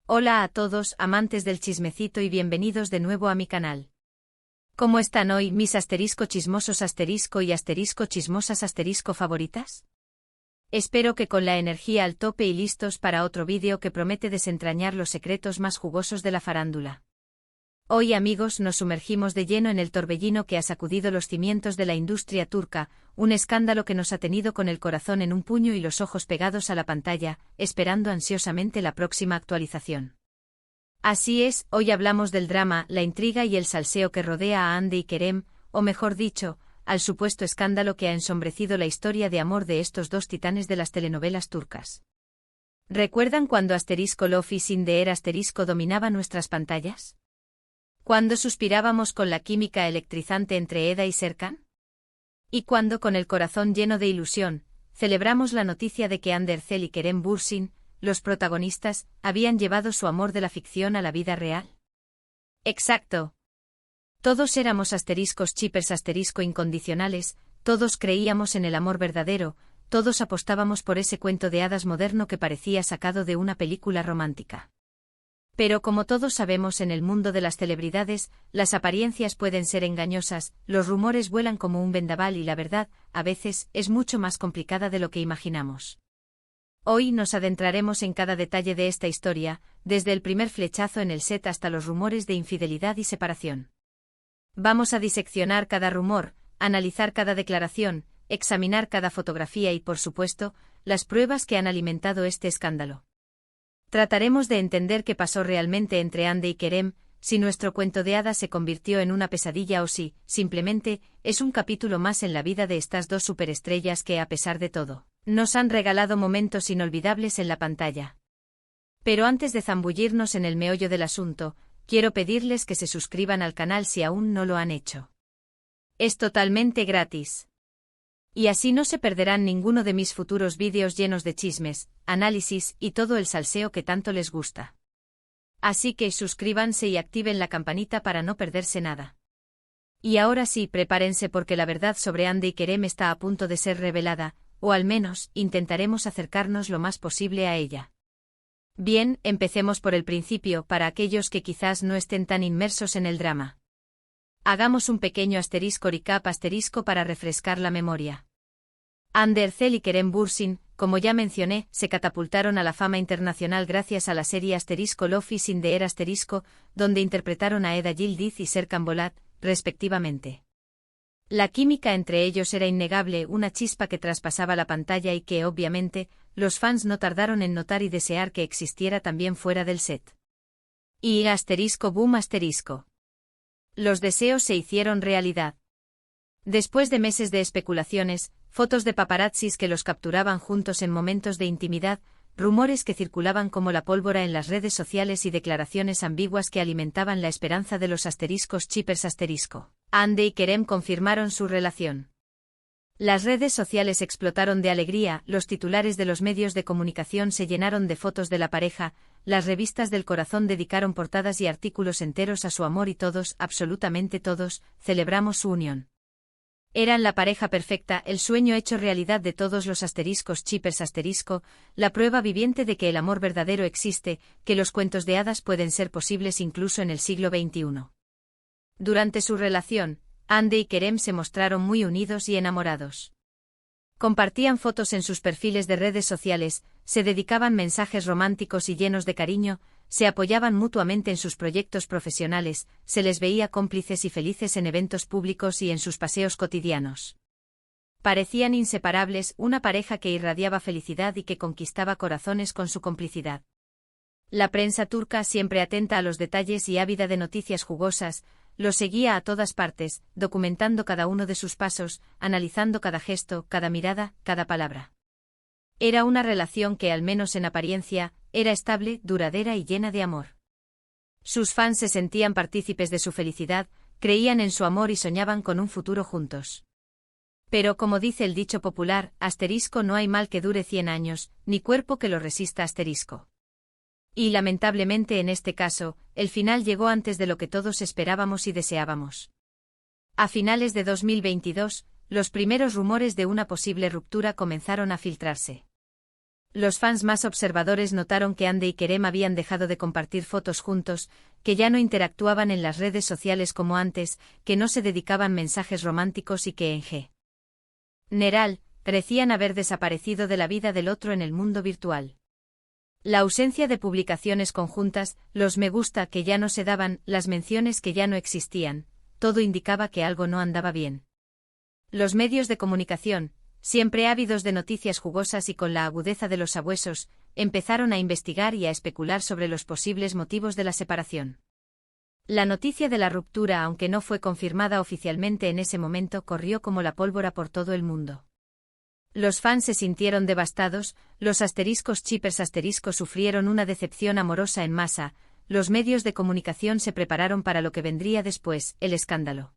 Hola a todos, amantes del chismecito y bienvenidos de nuevo a mi canal. ¿Cómo están hoy mis asterisco chismosos asterisco y asterisco chismosas asterisco favoritas? Espero que con la energía al tope y listos para otro vídeo que promete desentrañar los secretos más jugosos de la farándula. Hoy amigos nos sumergimos de lleno en el torbellino que ha sacudido los cimientos de la industria turca, un escándalo que nos ha tenido con el corazón en un puño y los ojos pegados a la pantalla, esperando ansiosamente la próxima actualización. Así es, hoy hablamos del drama, la intriga y el salseo que rodea a Hande y Kerem, o mejor dicho, al supuesto escándalo que ha ensombrecido la historia de amor de estos dos titanes de las telenovelas turcas. ¿Recuerdan cuando Love is in the air dominaba nuestras pantallas? ¿Cuándo suspirábamos con la química electrizante entre Eda y Serkan? ¿Y cuándo, con el corazón lleno de ilusión, celebramos la noticia de que Hande Erçel y Kerem Bürsin, los protagonistas, habían llevado su amor de la ficción a la vida real? Exacto. Todos éramos chippers incondicionales, todos creíamos en el amor verdadero, todos apostábamos por ese cuento de hadas moderno que parecía sacado de una película romántica. Pero como todos sabemos en el mundo de las celebridades, las apariencias pueden ser engañosas, los rumores vuelan como un vendaval y la verdad, a veces, es mucho más complicada de lo que imaginamos. Hoy nos adentraremos en cada detalle de esta historia, desde el primer flechazo en el set hasta los rumores de infidelidad y separación. Vamos a diseccionar cada rumor, analizar cada declaración, examinar cada fotografía y, por supuesto, las pruebas que han alimentado este escándalo. Trataremos de entender qué pasó realmente entre Hande y Kerem, si nuestro cuento de hadas se convirtió en una pesadilla o si, simplemente, es un capítulo más en la vida de estas dos superestrellas que, a pesar de todo, nos han regalado momentos inolvidables en la pantalla. Pero antes de zambullirnos en el meollo del asunto, quiero pedirles que se suscriban al canal si aún no lo han hecho. Es totalmente gratis. Y así no se perderán ninguno de mis futuros vídeos llenos de chismes, análisis y todo el salseo que tanto les gusta. Así que suscríbanse y activen la campanita para no perderse nada. Y ahora sí, prepárense porque la verdad sobre Hande y Kerem está a punto de ser revelada, o al menos, intentaremos acercarnos lo más posible a ella. Bien, empecemos por el principio para aquellos que quizás no estén tan inmersos en el drama. Hagamos un pequeño recap para refrescar la memoria. Hande Erçel y Kerem Bürsin, como ya mencioné, se catapultaron a la fama internacional gracias a la serie Love is in the air donde interpretaron a Eda Yildiz y Serkan Bolat, respectivamente. La química entre ellos era innegable, una chispa que traspasaba la pantalla y que, obviamente, los fans no tardaron en notar y desear que existiera también fuera del set. Y boom. Los deseos se hicieron realidad. Después de meses de especulaciones, fotos de paparazzis que los capturaban juntos en momentos de intimidad, rumores que circulaban como la pólvora en las redes sociales y declaraciones ambiguas que alimentaban la esperanza de los chippers. Hande y Kerem confirmaron su relación. Las redes sociales explotaron de alegría, los titulares de los medios de comunicación se llenaron de fotos de la pareja, las revistas del corazón dedicaron portadas y artículos enteros a su amor y todos, absolutamente todos, celebramos su unión. Eran la pareja perfecta, el sueño hecho realidad de todos los chippers la prueba viviente de que el amor verdadero existe, que los cuentos de hadas pueden ser posibles incluso en el siglo XXI. Durante su relación, Hande y Kerem se mostraron muy unidos y enamorados. Compartían fotos en sus perfiles de redes sociales, se dedicaban mensajes románticos y llenos de cariño, se apoyaban mutuamente en sus proyectos profesionales, se les veía cómplices y felices en eventos públicos y en sus paseos cotidianos. Parecían inseparables, una pareja que irradiaba felicidad y que conquistaba corazones con su complicidad. La prensa turca, siempre atenta a los detalles y ávida de noticias jugosas, los seguía a todas partes, documentando cada uno de sus pasos, analizando cada gesto, cada mirada, cada palabra. Era una relación que, al menos en apariencia, era estable, duradera y llena de amor. Sus fans se sentían partícipes de su felicidad, creían en su amor y soñaban con un futuro juntos. Pero como dice el dicho popular, no hay mal que dure 100 años, ni cuerpo que lo resista . Y lamentablemente en este caso, el final llegó antes de lo que todos esperábamos y deseábamos. A finales de 2022, los primeros rumores de una posible ruptura comenzaron a filtrarse. Los fans más observadores notaron que Ande y Kerem habían dejado de compartir fotos juntos, que ya no interactuaban en las redes sociales como antes, que no se dedicaban mensajes románticos y que en general, parecían haber desaparecido de la vida del otro en el mundo virtual. La ausencia de publicaciones conjuntas, los me gusta que ya no se daban, las menciones que ya no existían, todo indicaba que algo no andaba bien. Los medios de comunicación, siempre ávidos de noticias jugosas y con la agudeza de los sabuesos, empezaron a investigar y a especular sobre los posibles motivos de la separación. La noticia de la ruptura, aunque no fue confirmada oficialmente en ese momento, corrió como la pólvora por todo el mundo. Los fans se sintieron devastados, los *chippers* sufrieron una decepción amorosa en masa, los medios de comunicación se prepararon para lo que vendría después, el escándalo.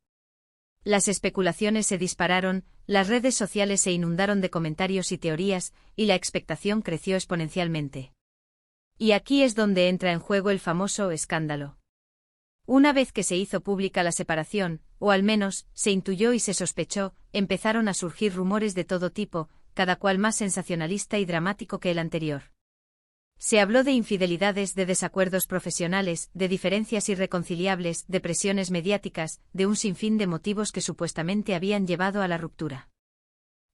Las especulaciones se dispararon, las redes sociales se inundaron de comentarios y teorías, y la expectación creció exponencialmente. Y aquí es donde entra en juego el famoso escándalo. Una vez que se hizo pública la separación, o al menos, se intuyó y se sospechó, empezaron a surgir rumores de todo tipo, cada cual más sensacionalista y dramático que el anterior. Se habló de infidelidades, de desacuerdos profesionales, de diferencias irreconciliables, de presiones mediáticas, de un sinfín de motivos que supuestamente habían llevado a la ruptura.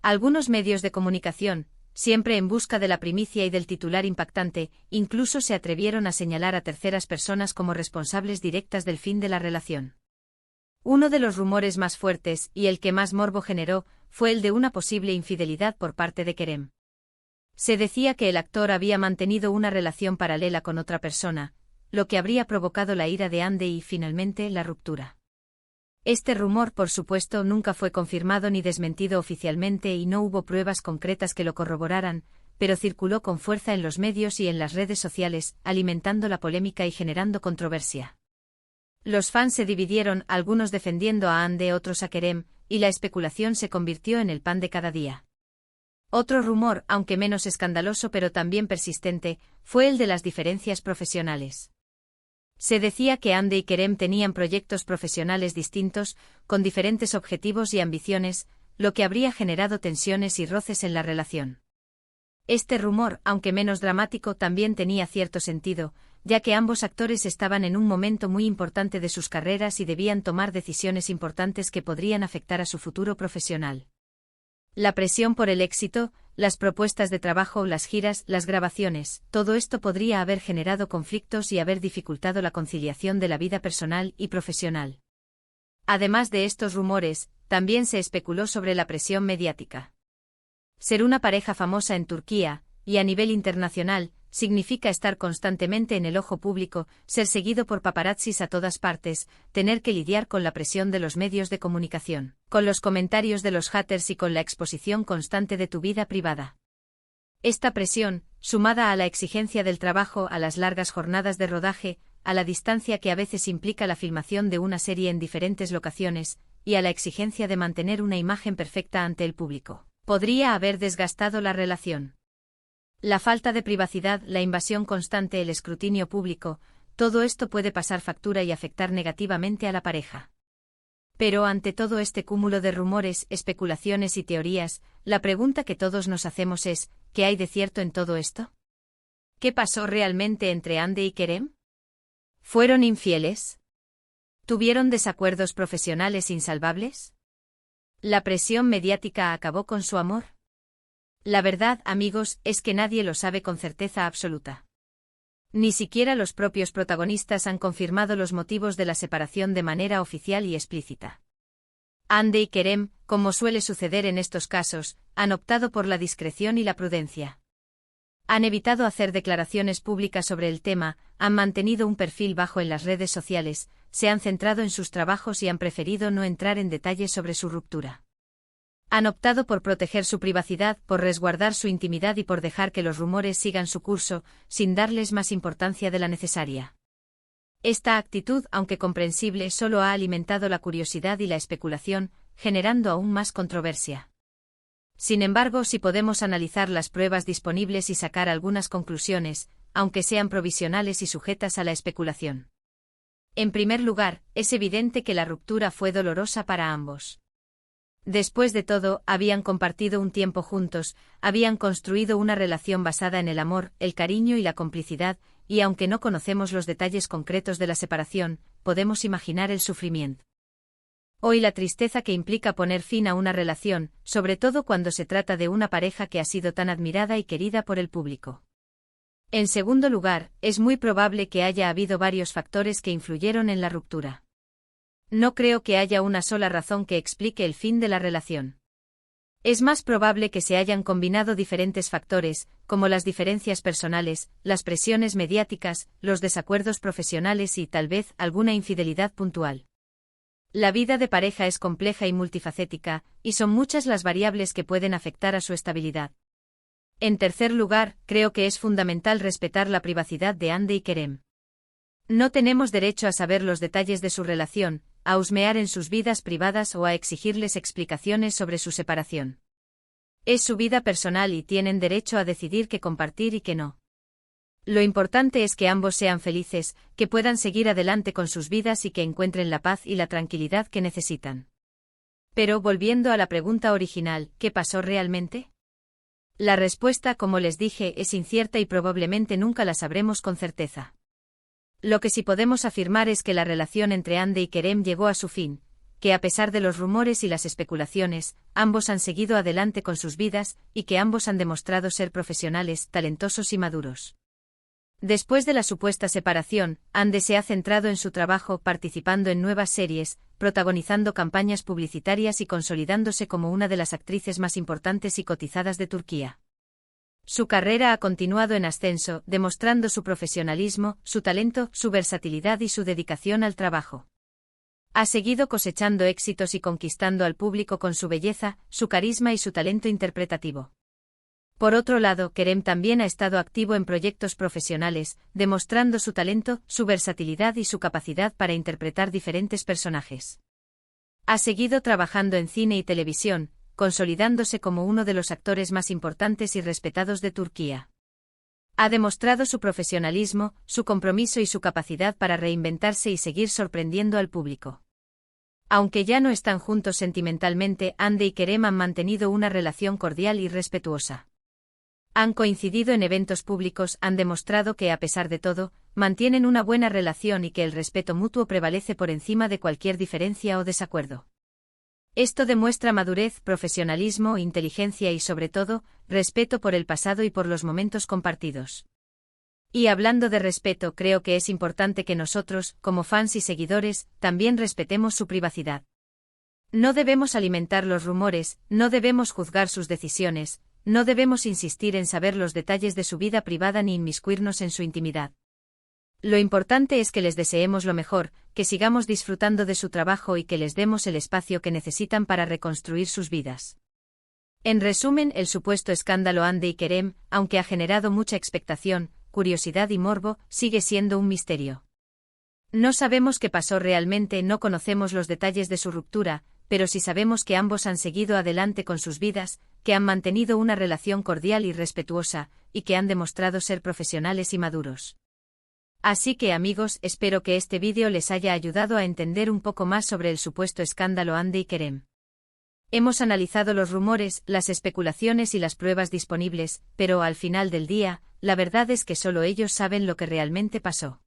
Algunos medios de comunicación, siempre en busca de la primicia y del titular impactante, incluso se atrevieron a señalar a terceras personas como responsables directas del fin de la relación. Uno de los rumores más fuertes, y el que más morbo generó, fue el de una posible infidelidad por parte de Kerem. Se decía que el actor había mantenido una relación paralela con otra persona, lo que habría provocado la ira de Ande y, finalmente, la ruptura. Este rumor, por supuesto, nunca fue confirmado ni desmentido oficialmente y no hubo pruebas concretas que lo corroboraran, pero circuló con fuerza en los medios y en las redes sociales, alimentando la polémica y generando controversia. Los fans se dividieron, algunos defendiendo a Ande, otros a Kerem, y la especulación se convirtió en el pan de cada día. Otro rumor, aunque menos escandaloso pero también persistente, fue el de las diferencias profesionales. Se decía que Ande y Kerem tenían proyectos profesionales distintos, con diferentes objetivos y ambiciones, lo que habría generado tensiones y roces en la relación. Este rumor, aunque menos dramático, también tenía cierto sentido, ya que ambos actores estaban en un momento muy importante de sus carreras y debían tomar decisiones importantes que podrían afectar a su futuro profesional. La presión por el éxito, las propuestas de trabajo, las giras, las grabaciones, todo esto podría haber generado conflictos y haber dificultado la conciliación de la vida personal y profesional. Además de estos rumores, también se especuló sobre la presión mediática. Ser una pareja famosa en Turquía, y a nivel internacional, significa estar constantemente en el ojo público, ser seguido por paparazzis a todas partes, tener que lidiar con la presión de los medios de comunicación, con los comentarios de los haters y con la exposición constante de tu vida privada. Esta presión, sumada a la exigencia del trabajo, a las largas jornadas de rodaje, a la distancia que a veces implica la filmación de una serie en diferentes locaciones, y a la exigencia de mantener una imagen perfecta ante el público, podría haber desgastado la relación. La falta de privacidad, la invasión constante, el escrutinio público, todo esto puede pasar factura y afectar negativamente a la pareja. Pero ante todo este cúmulo de rumores, especulaciones y teorías, la pregunta que todos nos hacemos es, ¿qué hay de cierto en todo esto? ¿Qué pasó realmente entre Ande y Kerem? ¿Fueron infieles? ¿Tuvieron desacuerdos profesionales insalvables? ¿La presión mediática acabó con su amor? La verdad, amigos, es que nadie lo sabe con certeza absoluta. Ni siquiera los propios protagonistas han confirmado los motivos de la separación de manera oficial y explícita. Ande y Kerem, como suele suceder en estos casos, han optado por la discreción y la prudencia. Han evitado hacer declaraciones públicas sobre el tema, han mantenido un perfil bajo en las redes sociales, se han centrado en sus trabajos y han preferido no entrar en detalles sobre su ruptura. Han optado por proteger su privacidad, por resguardar su intimidad y por dejar que los rumores sigan su curso, sin darles más importancia de la necesaria. Esta actitud, aunque comprensible, solo ha alimentado la curiosidad y la especulación, generando aún más controversia. Sin embargo, si podemos analizar las pruebas disponibles y sacar algunas conclusiones, aunque sean provisionales y sujetas a la especulación. En primer lugar, es evidente que la ruptura fue dolorosa para ambos. Después de todo, habían compartido un tiempo juntos, habían construido una relación basada en el amor, el cariño y la complicidad, y aunque no conocemos los detalles concretos de la separación, podemos imaginar el sufrimiento. Hoy la tristeza que implica poner fin a una relación, sobre todo cuando se trata de una pareja que ha sido tan admirada y querida por el público. En segundo lugar, es muy probable que haya habido varios factores que influyeron en la ruptura. No creo que haya una sola razón que explique el fin de la relación. Es más probable que se hayan combinado diferentes factores, como las diferencias personales, las presiones mediáticas, los desacuerdos profesionales y tal vez alguna infidelidad puntual. La vida de pareja es compleja y multifacética, y son muchas las variables que pueden afectar a su estabilidad. En tercer lugar, creo que es fundamental respetar la privacidad de Hande y Kerem. No tenemos derecho a saber los detalles de su relación, a husmear en sus vidas privadas o a exigirles explicaciones sobre su separación. Es su vida personal y tienen derecho a decidir qué compartir y qué no. Lo importante es que ambos sean felices, que puedan seguir adelante con sus vidas y que encuentren la paz y la tranquilidad que necesitan. Pero volviendo a la pregunta original, ¿qué pasó realmente? La respuesta, como les dije, es incierta y probablemente nunca la sabremos con certeza. Lo que sí podemos afirmar es que la relación entre Hande y Kerem llegó a su fin, que a pesar de los rumores y las especulaciones, ambos han seguido adelante con sus vidas, y que ambos han demostrado ser profesionales, talentosos y maduros. Después de la supuesta separación, Hande se ha centrado en su trabajo participando en nuevas series, protagonizando campañas publicitarias y consolidándose como una de las actrices más importantes y cotizadas de Turquía. Su carrera ha continuado en ascenso, demostrando su profesionalismo, su talento, su versatilidad y su dedicación al trabajo. Ha seguido cosechando éxitos y conquistando al público con su belleza, su carisma y su talento interpretativo. Por otro lado, Kerem también ha estado activo en proyectos profesionales, demostrando su talento, su versatilidad y su capacidad para interpretar diferentes personajes. Ha seguido trabajando en cine y televisión, consolidándose como uno de los actores más importantes y respetados de Turquía. Ha demostrado su profesionalismo, su compromiso y su capacidad para reinventarse y seguir sorprendiendo al público. Aunque ya no están juntos sentimentalmente, Hande y Kerem han mantenido una relación cordial y respetuosa. Han coincidido en eventos públicos, han demostrado que a pesar de todo, mantienen una buena relación y que el respeto mutuo prevalece por encima de cualquier diferencia o desacuerdo. Esto demuestra madurez, profesionalismo, inteligencia y sobre todo, respeto por el pasado y por los momentos compartidos. Y hablando de respeto, creo que es importante que nosotros, como fans y seguidores, también respetemos su privacidad. No debemos alimentar los rumores, no debemos juzgar sus decisiones, no debemos insistir en saber los detalles de su vida privada ni inmiscuirnos en su intimidad. Lo importante es que les deseemos lo mejor, que sigamos disfrutando de su trabajo y que les demos el espacio que necesitan para reconstruir sus vidas. En resumen, el supuesto escándalo Hande y Kerem, aunque ha generado mucha expectación, curiosidad y morbo, sigue siendo un misterio. No sabemos qué pasó realmente, no conocemos los detalles de su ruptura, pero sí sabemos que ambos han seguido adelante con sus vidas, que han mantenido una relación cordial y respetuosa, y que han demostrado ser profesionales y maduros. Así que amigos, espero que este vídeo les haya ayudado a entender un poco más sobre el supuesto escándalo Hande y Kerem. Hemos analizado los rumores, las especulaciones y las pruebas disponibles, pero al final del día, la verdad es que solo ellos saben lo que realmente pasó.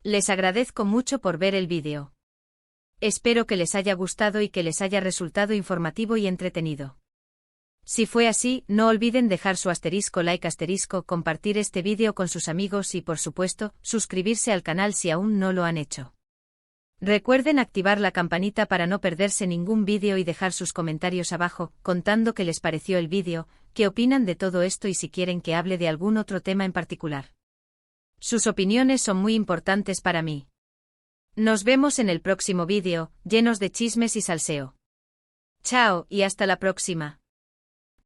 Les agradezco mucho por ver el vídeo. Espero que les haya gustado y que les haya resultado informativo y entretenido. Si fue así, no olviden dejar su like, compartir este vídeo con sus amigos y por supuesto, suscribirse al canal si aún no lo han hecho. Recuerden activar la campanita para no perderse ningún vídeo y dejar sus comentarios abajo, contando qué les pareció el vídeo, qué opinan de todo esto y si quieren que hable de algún otro tema en particular. Sus opiniones son muy importantes para mí. Nos vemos en el próximo vídeo, llenos de chismes y salseo. Chao, y hasta la próxima.